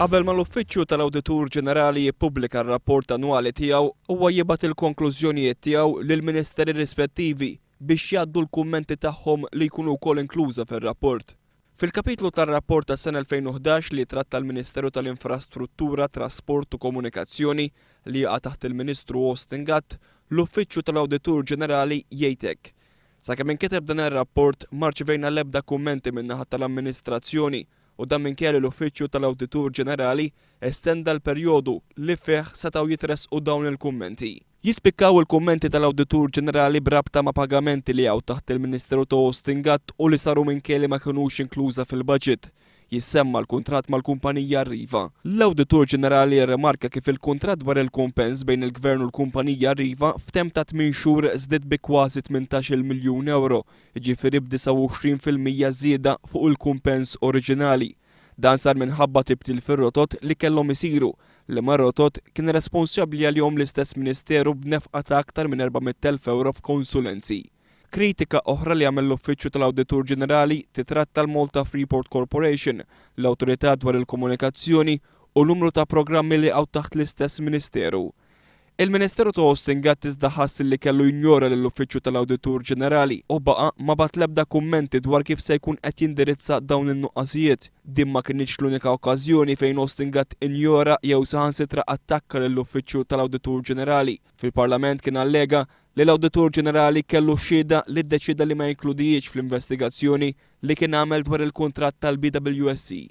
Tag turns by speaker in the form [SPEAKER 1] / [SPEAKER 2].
[SPEAKER 1] Qabel ma l-Uffiċċju tal-Awditur Ġenerali jippubblika r-rapport annwali tiegħu huwa jibgħat il-konklużjonijiet tiegħu lill-Ministeri rispettivi biex jgħaddu l-kummenti tagħhom li jkunu wkoll inkluża fir-rapport. Fil-kapitlu tar-rapport tas-sena 2011 li tratta l-Ministeru tal-Infrastruttura, Trasport u Komunikazzjoni li jaqa' taħt il-Ministru Austin Gatt, l-Uffiċċju tal-Awditur Ġenerali jgħid hekk. Sakemm inkiteb dan ir-rapport ma rċevejna l-ebda kummenti min-naħa tal-Amministrazzjoni u dan minkejja l-Uffiċċju tal-Awditur Ġenerali estenda l-perjodu li fih setgħu jitressqu dawn il-kummenti. Jispikkaw il-kummenti tal-Awditur Ġenerali brabta ma' pagamenti li hawn taħt il-Ministeru ta' Austin Gatt u li saru minkejja li ma kinux inkluża fil-budget. Jissemma l-kuntratt mal-kumpanija Arriva. L-Awditur Ġenerali rremarka kif il-kuntratt dwar il-kumpens bejn il-Gvern u l-kumpanija Arriva f'tem ta' 8 xhur żdied bi kważi 18 miljun euro, jiġifieri b'29% żieda fuq il-kumpens oriġinali. Dan sar minħabba tibdil fir-rotot li kellhom isiru li mar-rotot kien responsabbli għalihom l-istess Ministeru b'nefqa ta' aktar minn 400,000 euro f'konsulenzi. Kritika oħra li għamel l-Uffiċċju tal-Awditur Ġenerali titratta l-Malta Freeport Corporation, l-Awtorità dwar il-Komunikazzjoni u numru ta' programmi li għaw taħt l-istess Ministeru. Il-Ministeru ta' Austin Gatt iżda ħass li kellu jinjora lill-Uffiċċju tal-Awditur Ġenerali u baqa' ma bat l-ebda kummenti dwar kif se jkun qed jindirizza dawn in-nuqqasijiet. Din ma kienx l-unika okkażjoni fejn Austin Gatt injora jew saħansitra attakka lill-Uffiċċju tal-Awditur Ġenerali. Fil-Parlament kien allega li l-Awditur Ġenerali kellu xhieda li ddeċida li ma jinkludihiex fl-investigazzjoni li kien għamel dwar il-kuntratt tal-BWSC.